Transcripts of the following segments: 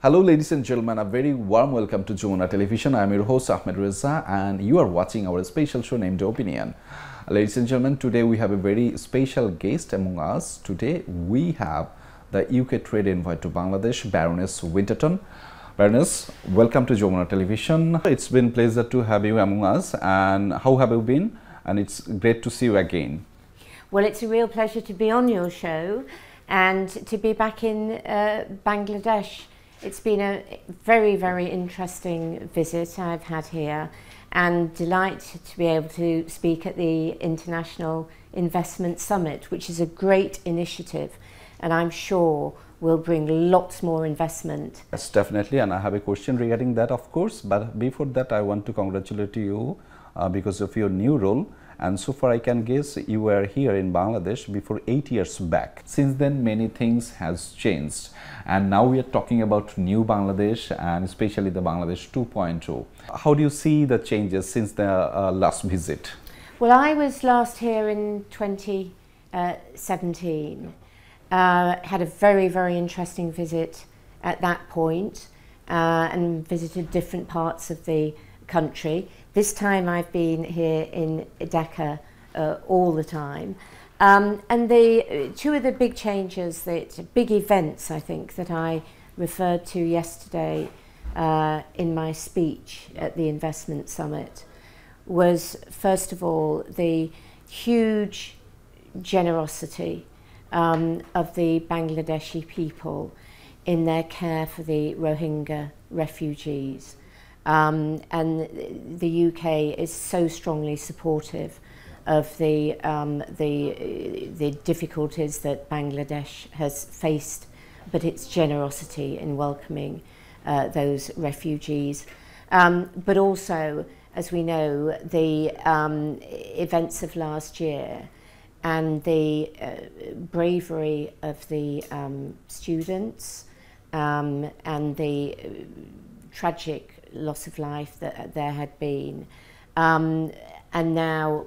Hello ladies and gentlemen, a very warm welcome to Jamuna Television. I am your host 𝗥𝗶𝗴𝗵𝘁 and you are watching our special show named Opinion. Ladies and gentlemen, today we have a very special guest among us. Today we have the UK Trade Envoy to Bangladesh, Baroness Winterton. Baroness, welcome to Jamuna Television. It's been a pleasure to have you among us, and how have you been? And it's great to see you again. Well, it's a real pleasure to be on your show and to be back in Bangladesh. It's been a very, very interesting visit I've had here, and delighted to be able to speak at the International Investment Summit, which is a great initiative, and I'm sure will bring lots more investment. Yes, definitely, and I have a question regarding that, of course, but before that I want to congratulate you because of your new role. And so far I can guess you were here in Bangladesh before 8 years back. Since then many things has changed, and now we are talking about new Bangladesh and especially the Bangladesh 2.0. How do you see the changes since the last visit? Well, I was last here in 2017. Had a very, very interesting visit at that point and visited different parts of the country. This time I've been here in Dhaka all the time. And two of the big changes, big events I think that I referred to yesterday in my speech at the Investment Summit was, first of all, the huge generosity of the Bangladeshi people in their care for the Rohingya refugees. And the UK is so strongly supportive of the difficulties that Bangladesh has faced, but its generosity in welcoming those refugees. But also, as we know, the events of last year and the bravery of the students and the tragic loss of life that there had been, and now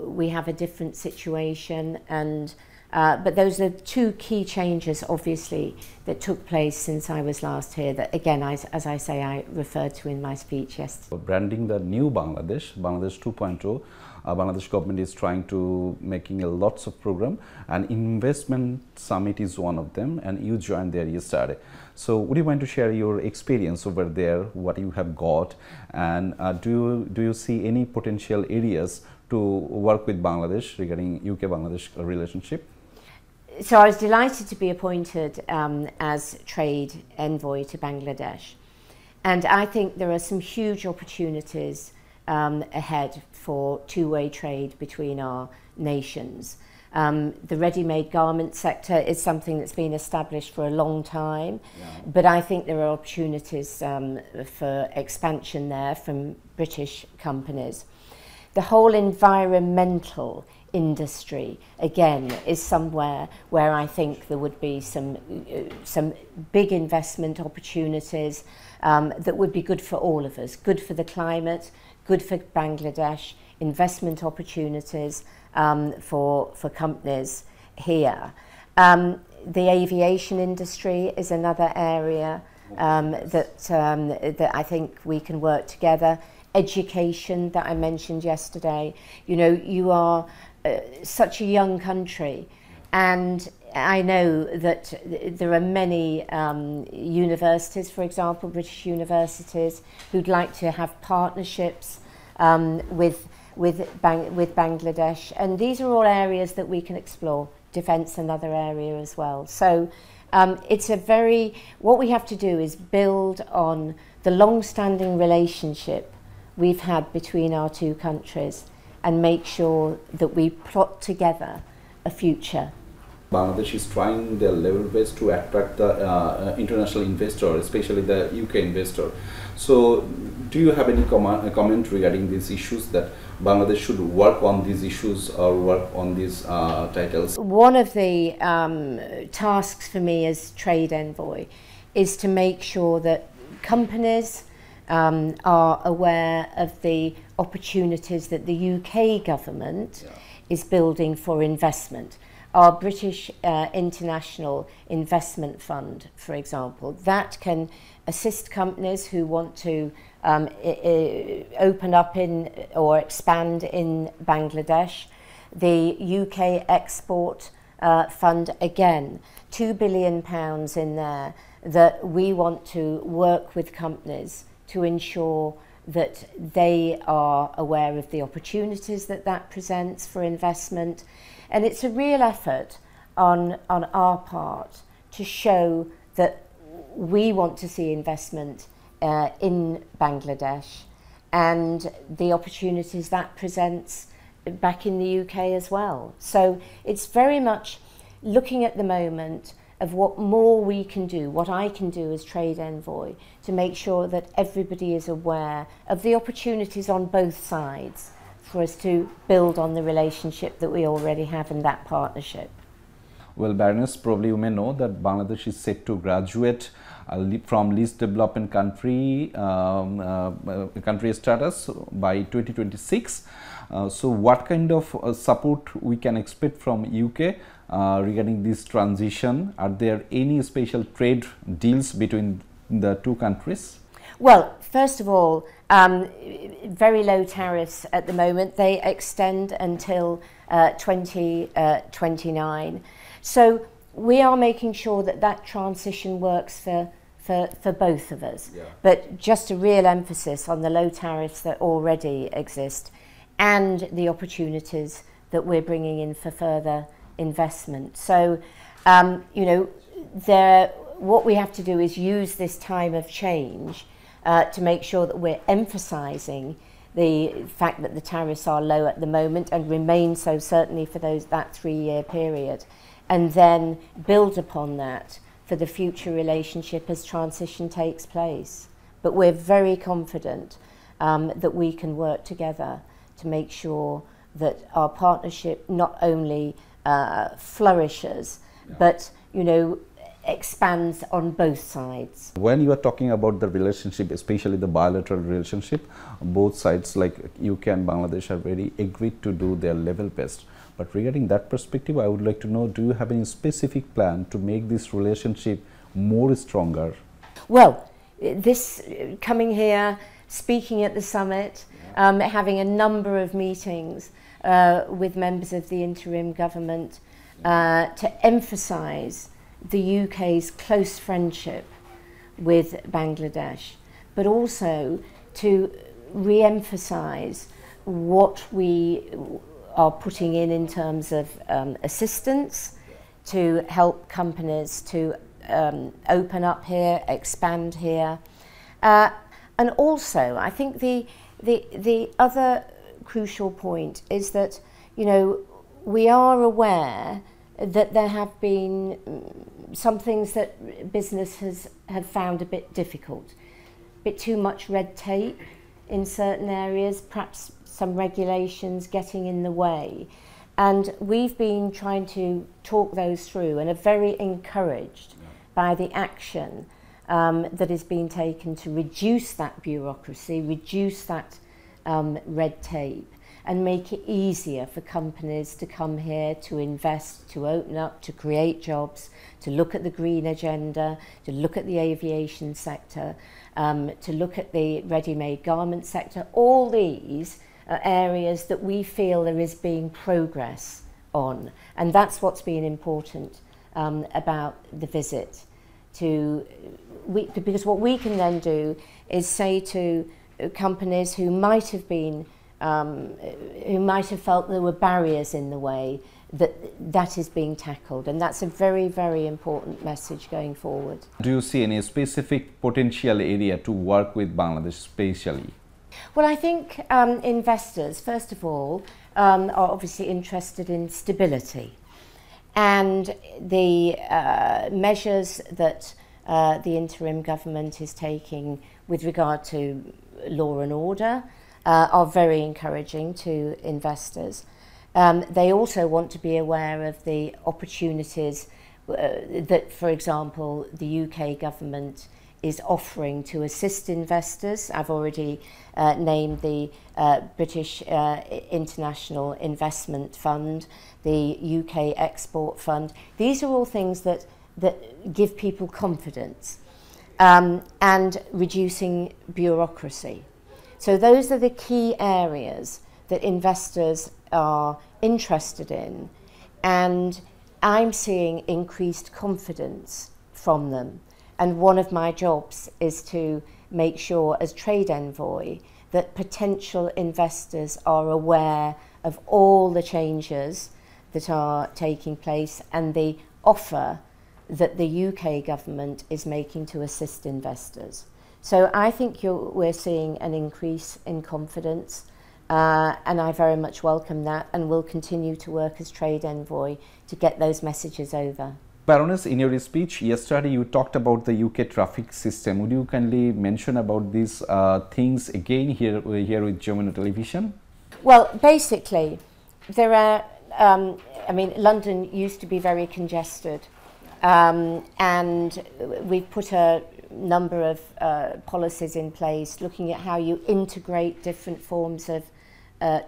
we have a different situation, and but those are two key changes obviously that took place since I was last here, that again, as I say, I referred to in my speech yesterday. Branding the new Bangladesh, Bangladesh 2.0, Bangladesh government is trying to making a lots of program, and investment summit is one of them, and you joined there yesterday. So would you mind to share your experience over there, what you have got, and do you see any potential areas to work with Bangladesh regarding UK-Bangladesh relationship? So I was delighted to be appointed as trade envoy to Bangladesh, and I think there are some huge opportunities ahead for two-way trade between our nations. The ready-made garment sector is something that's been established for a long time, but I think there are opportunities for expansion there from British companies. The whole environmental industry, again, is somewhere where I think there would be some big investment opportunities that would be good for all of us, good for the climate, good for Bangladesh, investment opportunities for companies here. The aviation industry is another area that I think we can work together. Education, that I mentioned yesterday. You know, you are such a young country, and I know that there are many universities, for example, British universities, who'd like to have partnerships with Bangladesh, and these are all areas that we can explore. Defence, another area as well. So it's what we have to do is build on the long-standing relationship we've had between our two countries and make sure that we plot together a future. Bangladesh is trying their level best to attract the international investor, especially the UK investor. So do you have any comment regarding these issues, that Bangladesh should work on these issues or work on these titles? One of the tasks for me as trade envoy is to make sure that companies are aware of the opportunities that the UK government is building for investment. Our British International Investment Fund, for example, that can assist companies who want to open up in or expand in Bangladesh. The UK Export Fund, again, £2 billion in there, that we want to work with companies to ensure that they are aware of the opportunities that that presents for investment. And it's a real effort on our part to show that we want to see investment in Bangladesh and the opportunities that presents back in the UK as well. So it's very much looking at the moment of what more we can do, what I can do as trade envoy, to make sure that everybody is aware of the opportunities on both sides for us to build on the relationship that we already have in that partnership. Well, Baroness, probably you may know that Bangladesh is set to graduate from least developed country status by 2026. So what kind of support we can expect from UK regarding this transition? Are there any special trade deals between the two countries? Well, first of all, very low tariffs at the moment. They extend until 2029. So we are making sure that that transition works for both of us. Yeah. But just a real emphasis on the low tariffs that already exist and the opportunities that we're bringing in for further investment. So, you know, what we have to do is use this time of change to make sure that we're emphasising the fact that the tariffs are low at the moment and remain so certainly for that 3-year period, and then build upon that for the future relationship as transition takes place. But we're very confident that we can work together to make sure that our partnership not only flourishes, but, you know, expands on both sides. When you are talking about the relationship, especially the bilateral relationship, both sides like UK and Bangladesh are very agreed to do their level best. But regarding that perspective, I would like to know, do you have any specific plan to make this relationship more stronger? Well, this coming here, speaking at the summit, having a number of meetings with members of the interim government to emphasise the UK's close friendship with Bangladesh, but also to re-emphasise what we are putting in terms of assistance to help companies to open up here, expand here. And also, I think the other crucial point is that, you know, we are aware that there have been some things that business have found a bit difficult, a bit too much red tape in certain areas, perhaps some regulations getting in the way. And we've been trying to talk those through and are very encouraged by the action that is being taken to reduce that bureaucracy, reduce that red tape, and make it easier for companies to come here, to invest, to open up, to create jobs, to look at the green agenda, to look at the aviation sector, to look at the ready-made garment sector. All these are areas that we feel there is being progress on, and that's what's been important about the visit. Because what we can then do is say to companies who might have been who might have felt there were barriers in the way, that is being tackled, and that's a very, very important message going forward. Do you see any specific potential area to work with Bangladesh especially? Well, I think investors, first of all, are obviously interested in stability, and the measures that the interim government is taking with regard to law and order are very encouraging to investors. They also want to be aware of the opportunities that, for example, the UK government is offering to assist investors. I've already named the British International Investment Fund, the UK Export Fund. These are all things that give people confidence and reducing bureaucracy. So those are the key areas that investors are interested in, and I'm seeing increased confidence from them. And one of my jobs is to make sure, as trade envoy, that potential investors are aware of all the changes that are taking place and the offer that the UK government is making to assist investors. So I think we're seeing an increase in confidence, and I very much welcome that, and will continue to work as trade envoy to get those messages over. Baroness, in your speech yesterday, you talked about the UK traffic system. Would you kindly mention about these things again here with Jamuna Television? Well, basically, there are, I mean, London used to be very congested, and we've put a number of policies in place looking at how you integrate different forms of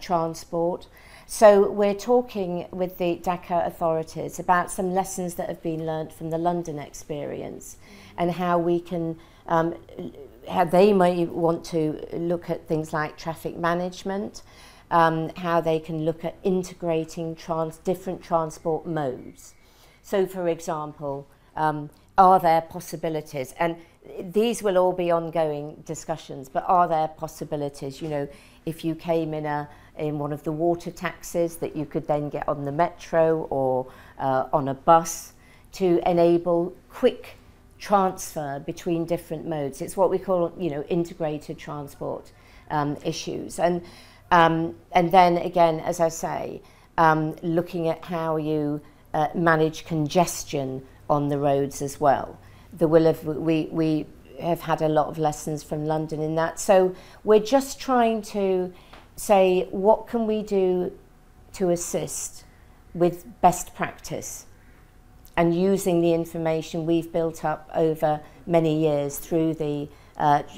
transport. So we're talking with the Dhaka authorities about some lessons that have been learnt from the London experience, and how we can, how they might want to look at things like traffic management, how they can look at integrating different transport modes. So for example, are there possibilities, and these will all be ongoing discussions, but are there possibilities, you know, if you came in one of the water taxis, that you could then get on the metro or on a bus to enable quick transfer between different modes. It's what we call, you know, integrated transport issues. And then again, as I say, looking at how you manage congestion on the roads as well. We have had a lot of lessons from London in that. So we're just trying to say, what can we do to assist with best practice, and using the information we've built up over many years through the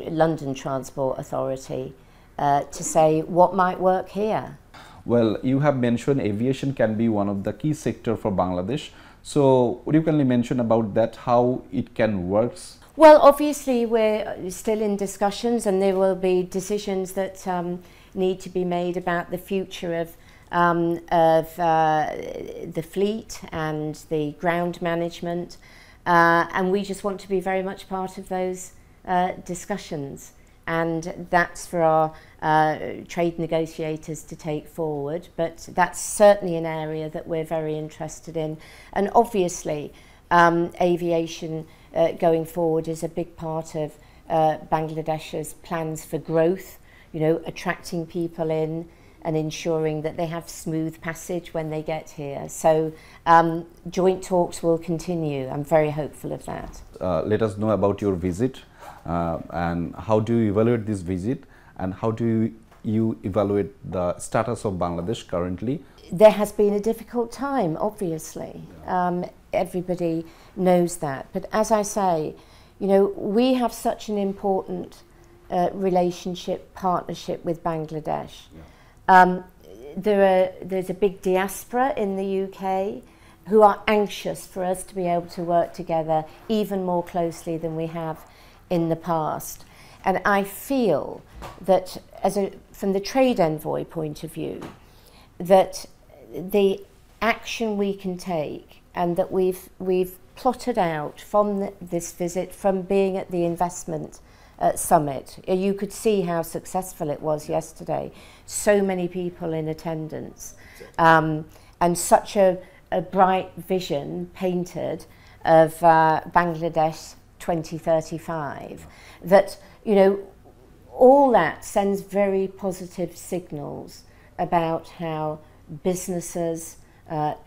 London Transport Authority to say what might work here. Well, you have mentioned aviation can be one of the key sector for Bangladesh. So would you kindly mention about that, how it can work? Well, obviously we're still in discussions, and there will be decisions that need to be made about the future of the fleet and the ground management, and we just want to be very much part of those discussions, and that's for our trade negotiators to take forward, but that's certainly an area that we're very interested in. And obviously aviation going forward is a big part of Bangladesh's plans for growth, you know, attracting people in and ensuring that they have smooth passage when they get here. So joint talks will continue. I'm very hopeful of that. Let us know about your visit, and how do you evaluate this visit, and how do you evaluate the status of Bangladesh currently? There has been a difficult time, obviously. Everybody knows that. But as I say, you know, we have such an important relationship, partnership with Bangladesh. There's a big diaspora in the UK who are anxious for us to be able to work together even more closely than we have in the past. And I feel that from the trade envoy point of view, that the action we can take, and that we've plotted out from this visit, from being at the investment summit. You could see how successful it was yesterday. So many people in attendance, and such a bright vision painted of Bangladesh 2035, that, you know, all that sends very positive signals about how businesses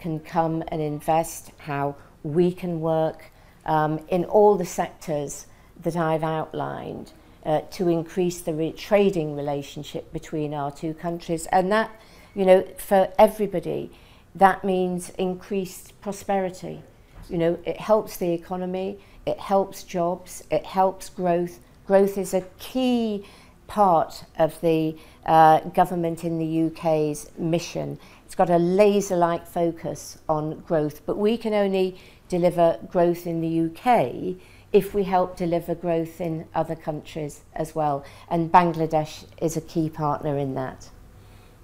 can come and invest, how we can work in all the sectors that I've outlined to increase the trading relationship between our two countries. And that, you know, for everybody, that means increased prosperity. You know, it helps the economy, it helps jobs, it helps growth. Growth is a key part of the government in the UK's mission. It's got a laser-like focus on growth, but we can only deliver growth in the UK if we help deliver growth in other countries as well. And Bangladesh is a key partner in that.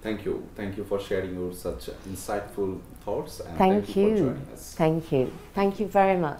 Thank you. Thank you for sharing your such insightful thoughts. And thank you for joining us. Thank you. Thank you very much.